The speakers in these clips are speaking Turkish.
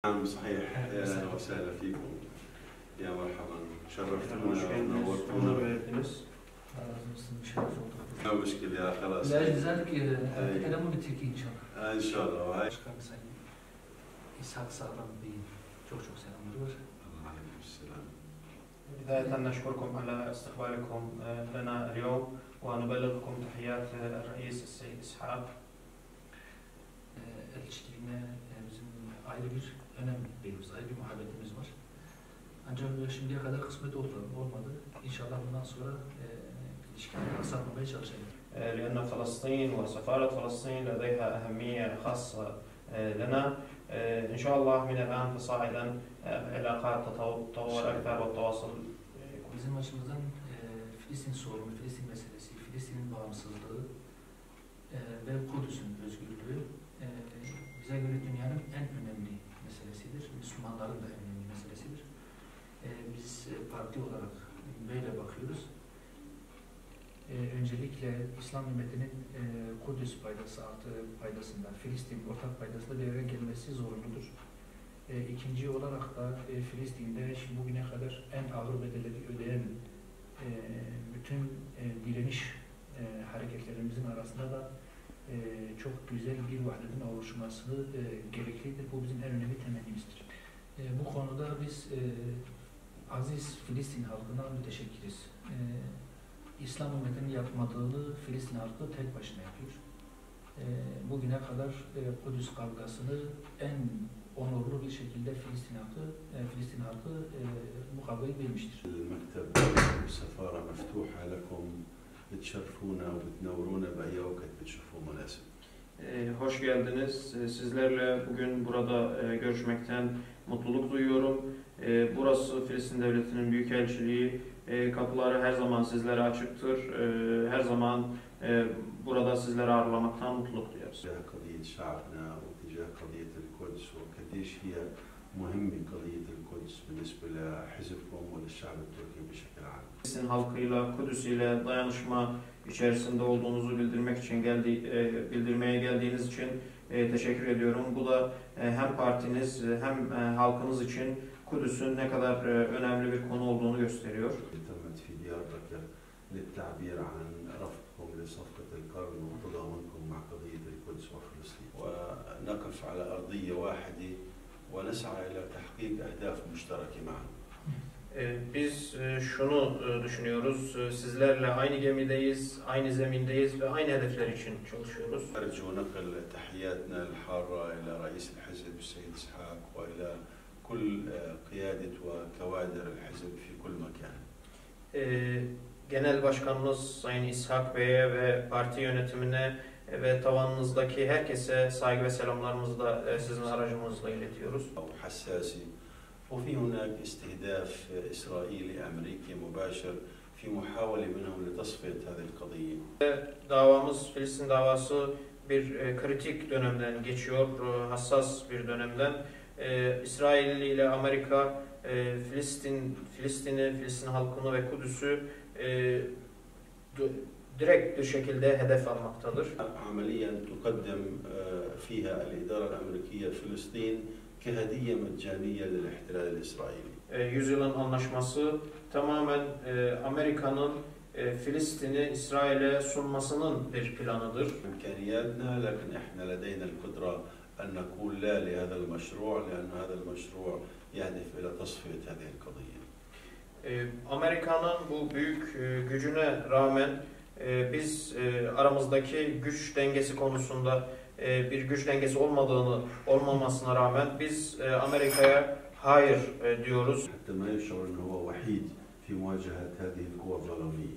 نعم صحيح. اهلا وسهلا فيكم. يا مرحبا، شرفتونا ونورتونا. لا مشكلة يا خلاص. لذلك أتكلم بالتركي إن شاء الله. إن شاء الله. Başkan Sayın İshak Sağlam Bey'in çok selamları var. عليكم السلام. بداية نشكركم على استقبالكم لنا اليوم ونبلغكم تحيات الرئيس السيد إسحاق. Elçiliğine bizim ayrı bir önem veriyoruz, ayrı bir muhabbetimiz var. Ancak şimdiye kadar kısmet olmadı. İnşallah bundan sonra ilişkileri aksatmamaya çalışacağız. لأن فلسطين وسفارة فلسطين لديها أهمية خاصة لنا. إن شاء الله من الآن فصاعدا علاقات تتطور أكثر والتواصل. Bizim açımızdan Filistin sorunu, Filistin meselesi, Filistin'in bağımsızlığı ve Kudüs'ün özgürlüğü bize göre dünyanın en önemli meselesidir. Müslümanların da en önemli meselesidir. Biz parti olarak böyle bakıyoruz. Öncelikle İslam ümmetinin Kudüs paydası artı paydasından, Filistin ortak paydasında bir araya gelmesi zorunludur. İkinci olarak da Filistin'de bugüne kadar en ağır bedelleri ödeyen bütün direniş hareketlerimizin arasında da çok güzel bir vahdetin oluşması gereklidir. Bu bizim en önemli temennimizdir. Bu konuda biz aziz Filistin halkına müteşekkiriz. İslam ümmetinin yapmadığını Filistin halkı tek başına yapıyor. Bugüne kadar Kudüs kavgasını en onurlu bir şekilde Filistin halkı bu kavgayı vermiştir. المكتب والسفارة مفتوحة لكم، بتشرفونا وبتنورونا بأي وقت بتشوفوه مناسب. Hoş geldiniz. Sizlerle bugün burada görüşmekten mutluluk duyuyorum. Burası Filistin Devleti'nin Büyükelçiliği. Kapıları her zaman sizlere açıktır. Her zaman burada sizleri ağırlamaktan mutluluk duyarız. تجاه قضية شعبنا وتجاه قضية القدس وقديش هي مهمة قضية القدس بالنسبة لحزبكم وللشعب التركي بشكل عام. Filistin halkıyla, Kudüs ile dayanışma içerisinde olduğunuzu bildirmeye geldiğiniz için teşekkür ediyorum. Bu da hem partiniz hem halkınız için Kudüs'ün ne kadar önemli bir konu olduğunu gösteriyor. تمت في دياربكر للتعبير عن رفضكم لصفقة القرن وتضامنكم مع قضية القدس وفلسطين، ونقف على أرضية واحدة ونسعى إلى تحقيق أهداف مشتركة معا. Biz şunu düşünüyoruz, sizlerle aynı gemideyiz, aynı zemindeyiz ve aynı hedefler için çalışıyoruz. أرجو نقل تحياتنا الحارة إلى رئيس الحزب السيد إسحاق وإلى كل قيادة وكوادر الحزب في كل مكان. Genel Başkanımız Sayın İshak Bey'e ve parti yönetimine ve tavanınızdaki herkese saygı ve selamlarımızı da sizin aracınızla iletiyoruz. حساسة وفي هناك استهداف إسرائيلي أمريكي مباشر في محاولة منهم لتصفية هذه القضية. Davamız, Filistin davası bir kritik dönemden geçiyor, hassas bir dönemden. İsrail ile Amerika Filistin halkını ve Kudüs'ü direkt bir şekilde hedef almaktadır. عمليا تقدم فيها الإدارة الأمريكية فلسطين كهدية مجانية للاحتلال الإسرائيلي. Yüzyılın anlaşması tamamen Amerika'nın Filistin'i İsrail'e sunmasının bir planıdır. إمكانياتنا لكن إحنا لدينا القدرة أن نقول لا لهذا المشروع لأن هذا المشروع يهدف إلى تصفية هذه القضية. Amerika'nın bu büyük gücüne rağmen biz aramızdaki güç dengesi konusunda bir güç dengesi olmamasına rağmen biz Amerika'ya hayır diyoruz. حتى ما يشعر أنه هو وحيد في مواجهة هذه القوى الظلامية.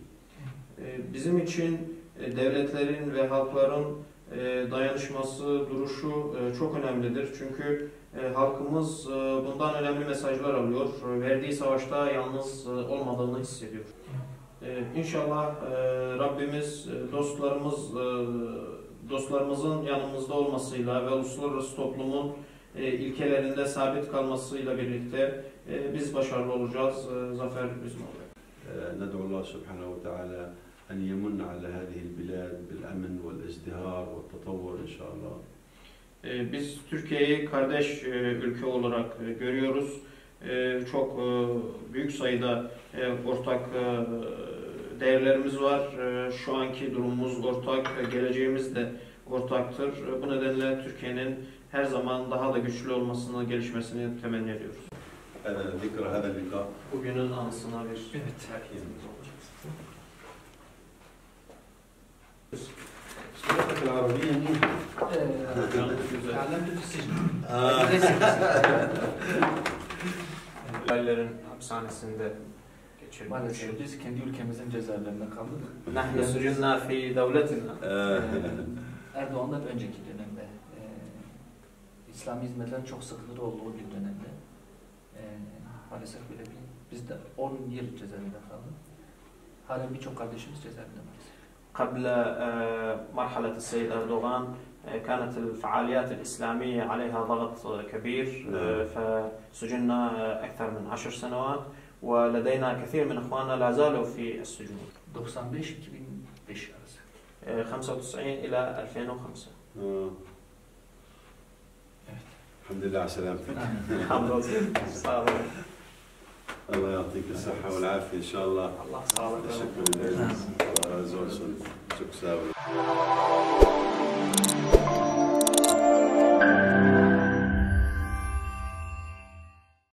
Bizim için devletlerin ve halkların dayanışması, duruşu çok önemlidir. Çünkü halkımız bundan önemli mesajlar alıyor. Verdiği savaşta yalnız olmadığını hissediyor. İnşallah Rabbimiz dostlarımızın yanımızda olmasıyla ve uluslararası toplumun ilkelerinde sabit kalmasıyla birlikte biz başarılı olacağız. Zafer bizim olacak. ندعو الله سبحانه وتعالى أن يمن على هذه البلاد بالأمن والازدهار والتطور إن شاء الله. Biz Türkiye'yi kardeş ülke olarak görüyoruz. Çok büyük sayıda ortak değerlerimiz var. Şu anki durumumuz ortak, geleceğimiz de ortaktır. Bu nedenle Türkiye'nin her zaman daha da güçlü olmasını, gelişmesini temenni ediyoruz. Bugünün anısına bir Evet. لغتك العربية منيحة. تعلمت في السجن. Ailerin hapishanesinde geçirdik. Maalesef biz kendi ülkemizin cezaevlerinde kaldık. Nahnu sujunna fi devletina. Erdoğan'dan önceki dönemde İslami hizmetlerin çok sıkıntılı olduğu bir dönemde maalesef böyle bir biz de 10 yıl cezaevinde kaldık. Halen birçok kardeşimiz cezaevinde maalesef. قبل مرحلة السيد أردوغان كانت الفعاليات الإسلامية عليها ضغط كبير فسجننا أكثر من 10 سنوات ولدينا كثير من إخواننا لا زالوا في السجون 95-2005 arası. 95 إلى 2005 الحمد لله على سلامتك. الحمد لله. الله يعطيك الصحة والعافية إن شاء الله. الله يسعدك. شكرا لك. الله يرزقك. شكرا.